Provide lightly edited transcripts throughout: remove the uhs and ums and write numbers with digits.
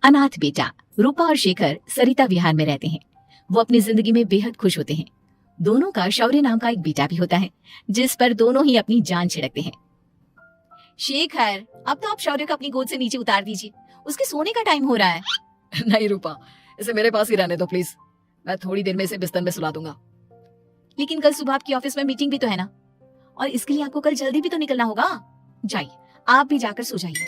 अनाथ बेटा। रूपा और शेखर सरिता विहार में रहते हैं। वो अपनी जिंदगी में बेहद खुश होते हैं। दोनों का शौर्य नाम का एक बेटा भी होता है, जिस पर दोनों ही अपनी जान छिड़कते हैं। शेखर, अब तो आप शौर्य को अपनी गोद से नीचे उतार दीजिए, उसके सोने का टाइम हो रहा है। नहीं रूपा, इसे मेरे पास ही रहने दो प्लीज। मैं थोड़ी देर में इसे बिस्तर में सुला दूंगा। लेकिन कल सुबह आपकी ऑफिस में मीटिंग भी तो है ना, और इसके लिए आपको कल जल्दी भी तो निकलना होगा। जाइए, आप भी जाकर सो जाइए।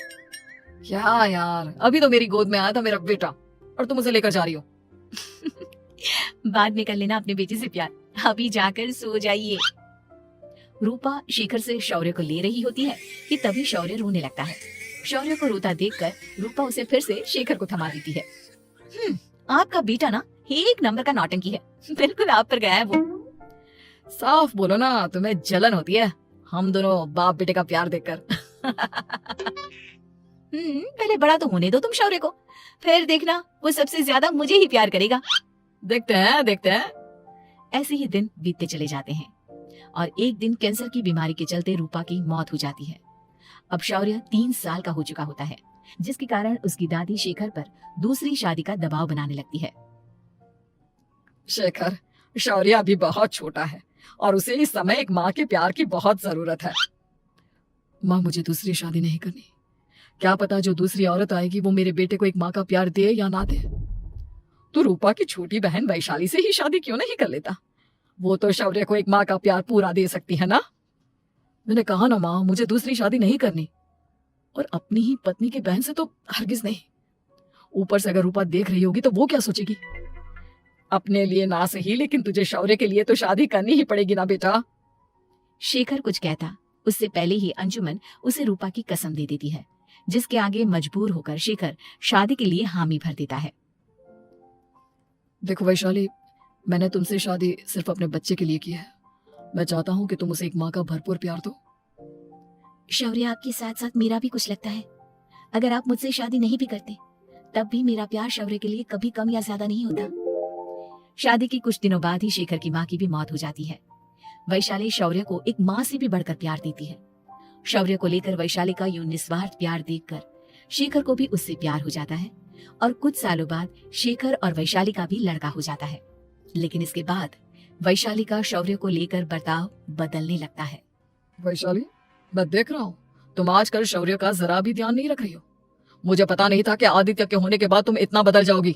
क्या यार, अभी तो मेरी गोद में आया था मेरा बेटा और तुम उसे लेकर जा रही हो। बाद में कर लेना अपने बेटे से प्यार, अभी जाकर सो जाइए। रूपा शेखर से शौर्य को ले रही होती है कि तभी शौर्य रोने लगता है। शौर्य को रोता देखकर रूपा उसे फिर से शेखर को थमा देती है। आपका बेटा ना एक नंबर का नौटंकी है, बिल्कुल आप पर गया है वो। साफ बोलो ना, तुम्हें जलन होती है हम दोनों बाप बेटे का प्यार देखकर। पहले बड़ा तो होने दो तुम शौर्य को, फिर देखना वो सबसे ज्यादा मुझे ही प्यार करेगा। देखते हैं। ऐसे ही दिन बीतते चले जाते हैं और एक दिन कैंसर की बीमारी के चलते रूपा की मौत हो जाती है। अब शौर्य 3 साल का हो चुका होता है, जिसके कारण उसकी दादी शेखर पर दूसरी शादी का दबाव बनाने लगती है। शेखर, शौर्य अभी बहुत छोटा है और उसे इस समय एक माँ के प्यार की बहुत जरूरत है। माँ, मुझे दूसरी शादी नहीं करनी। क्या पता जो दूसरी औरत आएगी वो मेरे बेटे को एक माँ का प्यार दे या ना दे। तो रूपा की छोटी बहन वैशाली से ही शादी क्यों नहीं कर लेता? वो तो शौर्य को एक माँ का प्यार पूरा दे सकती है ना। मैंने कहा ना माँ, मुझे दूसरी शादी नहीं करनी, और अपनी ही पत्नी की बहन से तो हरगिज नहीं। ऊपर से अगर रूपा देख रही होगी तो वो क्या सोचेगी? अपने लिए ना सही, लेकिन तुझे शौर्य के लिए तो शादी करनी ही पड़ेगी ना बेटा। शेखर कुछ कहता उससे पहले ही अंजुमन उसे रूपा की कसम दे देती है, जिसके आगे मजबूर होकर शेखर शादी के लिए हामी भर देता है। देखो वैशाली, मैंने तुमसे शादी सिर्फ अपने बच्चे के लिए की है। मैं चाहता हूँ कि तुम उसे एक माँ का भरपूर प्यार दो। शौर्य, आपके साथ साथ मेरा भी कुछ लगता है। अगर आप मुझसे शादी नहीं भी करते तब भी मेरा प्यार शौर्य के लिए कभी कम या ज्यादा नहीं होता। शादी के कुछ दिनों बाद ही शेखर की माँ की भी मौत हो जाती है। वैशाली शौर्य को एक माँ से भी बढ़कर प्यार देती है। शौर्य को लेकर वैशाली का यूं निस्वार्थ प्यार देखकर शेखर को भी उससे प्यार हो जाता है और कुछ सालों बाद शेखर और वैशाली का भी लड़का हो जाता है। लेकिन इसके बाद वैशाली का शौर्य को लेकर बर्ताव बदलने लगता है। वैशाली, मैं देख रहा हूँ तुम आजकल शौर्य का जरा भी ध्यान नहीं रख रही हो। मुझे पता नहीं था कि आदित्य के होने के बाद तुम इतना बदल जाओगी।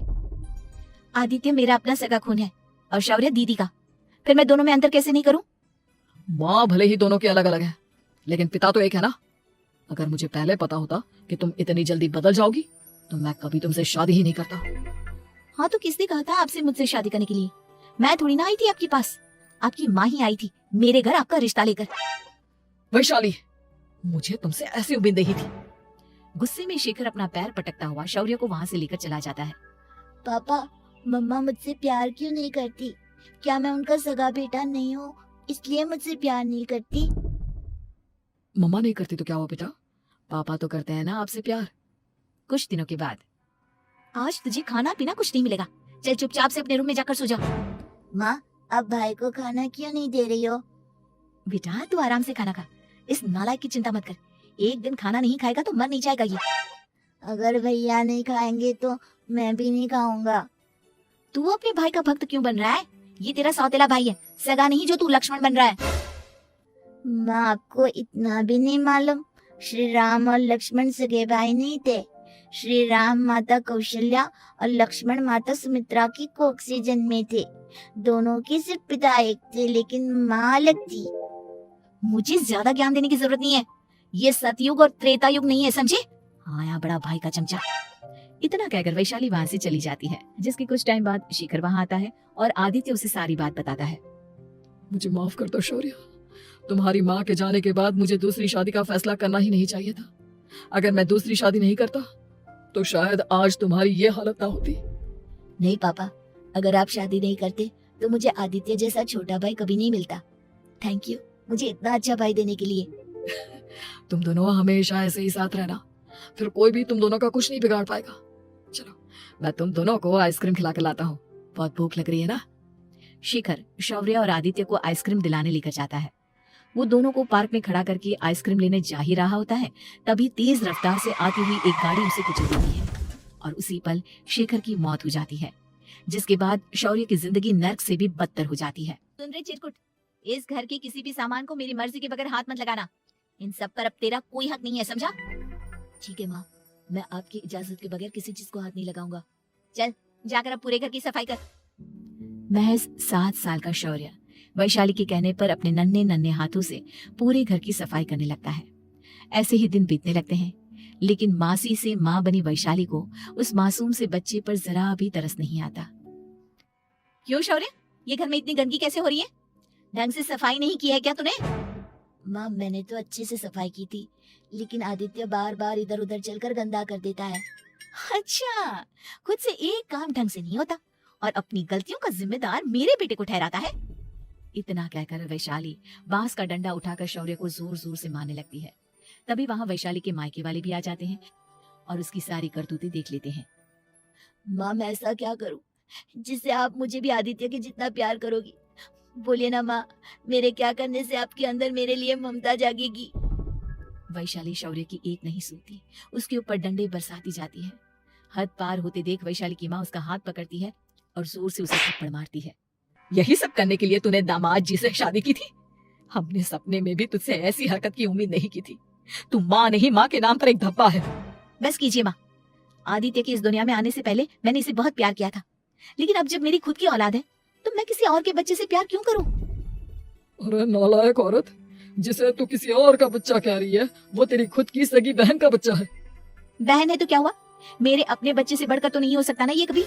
आदित्य मेरा अपना सगा खून है और शौर्य दीदी का, फिर मैं दोनों में अंतर कैसे नहीं करूं? माँ भले ही दोनों के अलग अलग है, लेकिन पिता तो एक है ना। अगर मुझे पहले पता होता कि तुम इतनी जल्दी बदल जाओगी तो मैं कभी तुमसे शादी ही नहीं करता। हाँ, तो किसने कहा था आपसे मुझसे शादी करने के लिए? मैं थोड़ी ना आई थी आपके पास, आपकी माँ ही आई थी मेरे घर आपका रिश्ता लेकर। वैशाली, मुझे तुमसे ऐसी उम्मीद नहीं थी। गुस्से में शेखर अपना पैर पटकता हुआ शौर्य को वहाँ से लेकर चला जाता है। पापा, मम्मा मुझसे प्यार क्यों नहीं करती? क्या मैं उनका सगा बेटा नहीं हूँ इसलिए मुझसे प्यार नहीं करती? मम्मा नहीं करती तो क्या हुआ बेटा, पापा तो करते हैं ना आपसे प्यार। कुछ दिनों के बाद, आज तुझे खाना पीना कुछ नहीं मिलेगा, चल चुपचाप से अपने रूम में जाकर सो जा। माँ, अब भाई को खाना क्यों नहीं दे रही हो? बेटा तू आराम से खाना खा, इस नालायक की चिंता मत कर। एक दिन खाना नहीं खाएगा तो मर नहीं जाएगा ये। अगर भैया नहीं खाएंगे तो मैं भी नहीं खाऊंगा। तू अपने भाई का भक्त क्यों बन रहा है? ये तेरा सौतेला भाई है, सगा नहीं जो तू लक्ष्मण बन रहा है। माँ, आपको इतना भी नहीं मालूम? श्री राम और लक्ष्मण सगे भाई नहीं थे। श्री राम माता कौशल्या और लक्ष्मण माता सुमित्रा की कोख से जन्मे थे। दोनों के सिर्फ पिता एक थे, लेकिन माँ अलग थी। मुझे ज्यादा ज्ञान देने की जरूरत नहीं है, ये सतयुग और त्रेता युग नहीं है, समझे? आया बड़ा भाई का चमचा। इतना कहकर वैशाली वहाँ से चली जाती है, जिसके कुछ टाइम बाद शेखर वहाँ आता है और आदित्य उसे सारी बात बताता है। मुझे माफ कर दो शौर्य, तुम्हारी माँ के जाने के बाद मुझे दूसरी शादी का फैसला करना ही नहीं चाहिए था। अगर मैं दूसरी शादी नहीं करता तो शायद आज तुम्हारी ये हालत ना होती। नहीं पापा, अगर आप शादी नहीं करते तो मुझे आदित्य जैसा छोटा भाई कभी नहीं मिलता। थैंक यू मुझे इतना अच्छा भाई देने के लिए। तुम दोनों हमेशा ऐसे ही साथ रहना, फिर कोई भी तुम दोनों का कुछ नहीं बिगाड़ पाएगा। चलो, मैं तुम दोनों को आइसक्रीम खिला के लाता हूँ, बहुत भूख लग रही है ना। शेखर शौर्य और आदित्य को आइसक्रीम दिलाने लेकर जाता है। वो दोनों को पार्क में खड़ा करके आइसक्रीम लेने जा ही रहा होता है, तभी तेज रफ्तार से आती हुई एक गाड़ी उसे कुचल देती है और उसी पल शेखर की मौत हो जाती है, जिसके बाद शौर्य की जिंदगी नर्क से भी बदतर हो जाती है। सुन रहे चिरकुट, इस घर के किसी भी सामान को मेरी मर्जी के बगैर हाथ मत लगाना। इन सब पर अब तेरा कोई हक नहीं है, समझा? ठीक है माँ, मैं आपकी इजाजत के बगैर किसी चीज को हाथ नहीं लगाऊंगा। चल जाकर अब पूरे घर की सफाई कर। महज 7 साल का शौर्य वैशाली के कहने पर अपने नन्हे नन्हे हाथों से पूरे घर की सफाई करने लगता है। ऐसे ही दिन बीतने लगते हैं, लेकिन मासी से माँ बनी वैशाली को उस मासूम से बच्चे पर जरा भी तरस नहीं आता। क्यों शौर्य, ये घर में इतनी गंदगी कैसे हो रही है? ढंग से सफाई नहीं की है क्या तूने? माँ मैंने तो अच्छे से सफाई की थी, लेकिन आदित्य बार बार इधर उधर चलकर गंदा कर देता है। अच्छा, खुद से एक काम ढंग से नहीं होता और अपनी गलतियों का जिम्मेदार मेरे बेटे को ठहराता है। इतना कहकर वैशाली बांस का डंडा उठाकर शौर्य को जोर जोर से मारने लगती है। तभी वहां वैशाली के मायके वाले भी आ जाते हैं और उसकी सारी करतूतें देख लेते हैं। माँ मैं ऐसा क्या करूँ जिससे आप मुझे भी आदित्य के जितना प्यार करोगी? बोलिए ना माँ, मेरे क्या करने से आपके अंदर मेरे लिए ममता जागेगी? वैशाली शौर्य की एक नहीं सुनती, उसके ऊपर डंडे बरसाती जाती है। हद पार होते देख वैशाली की माँ उसका हाथ पकड़ती है और जोर से उसे थप्पड़ मारती है। यही सब करने के लिए तूने दामाद जी से शादी की थी? हमने सपने में भी तुझसे ऐसी हरकत की उम्मीद नहीं की थी। तू माँ नहीं, माँ के नाम पर एक धब्बा है। बस कीजिए माँ, आदित्य के इस दुनिया में आने से पहले मैंने इसे बहुत प्यार किया था, लेकिन अब जब मेरी खुद की औलाद है तो मैं किसी और के बच्चे से प्यार क्यों करूं? अरे नालायक औरत, जिसे तू किसी और का बच्चा कह रही है वो तेरी खुद की सगी बहन का बच्चा है। बहन है तो क्या हुआ, मेरे अपने बच्चे से बढ़कर तो नहीं हो सकता ना ये कभी।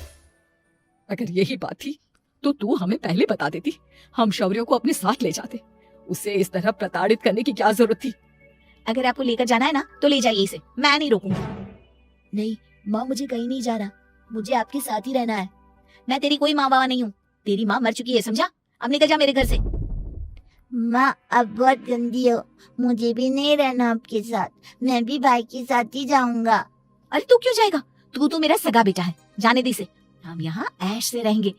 अगर यही बात थी तो तू हमें पहले बता देती, हम शौर्य को अपने साथ ले जाते। उसे इस तरह प्रताड़ित करने की क्या जरूरत थी? अगर आपको लेकर जाना है ना तो ले जाइए इसे, मैं नहीं रोकूंगी। नहीं माँ, मुझे कहीं नहीं जाना, मुझे आपके साथ ही रहना है। मैं तेरी कोई माँ बाबा नहीं हूँ, तेरी माँ मर चुकी है, समझा? अब निकल जा मेरे घर से। माँ अब बहुत गंदी हो, मुझे भी नहीं रहना आपके साथ, मैं भी भाई के साथ ही जाऊंगा। अरे तू क्यों जाएगा, तू तो मेरा सगा बेटा है, जाने दे इसे। हम यहाँ ऐश से रहेंगे,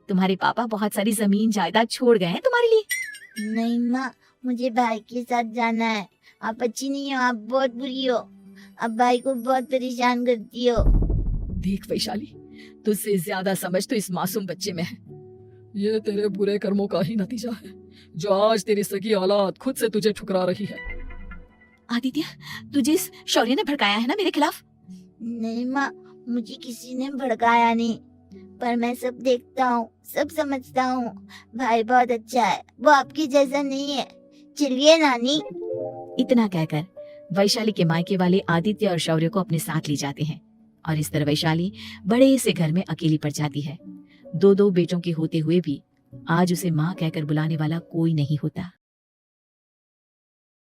तुम्हारे पापा बहुत सारी जमीन जायदाद छोड़ गए हैं तुम्हारे लिए। नहीं माँ, मुझे भाई के साथ जाना है। आप अच्छी नहीं हो, आप बहुत बुरी हो, आप भाई को बहुत परेशान करती हो। देख वैशाली, तुझसे ज्यादा समझ तो इस मासूम बच्चे में है। ये तेरे बुरे कर्मों का ही नतीजा है, जो आज तेरी सगी औलाद खुद से तुझे ठुकरा रही है। आदित्य, तुझे इस शौर्य ने भड़काया है ना मेरे खिलाफ? नहीं माँ, मुझे किसी ने भड़काया नहीं, पर मैं सब देखता हूँ, सब समझता हूँ। भाई बहुत अच्छा है, वो आपकी जैसा नहीं है। चलिए नानी। इतना कहकर वैशाली के मायके वाले आदित्य और शौर्य को अपने साथ ले जाते हैं और इस तरह वैशाली बड़े से घर में अकेली पड़ जाती है। 2 बेटों के होते हुए भी आज उसे माँ कहकर बुलाने वाला कोई नहीं होता।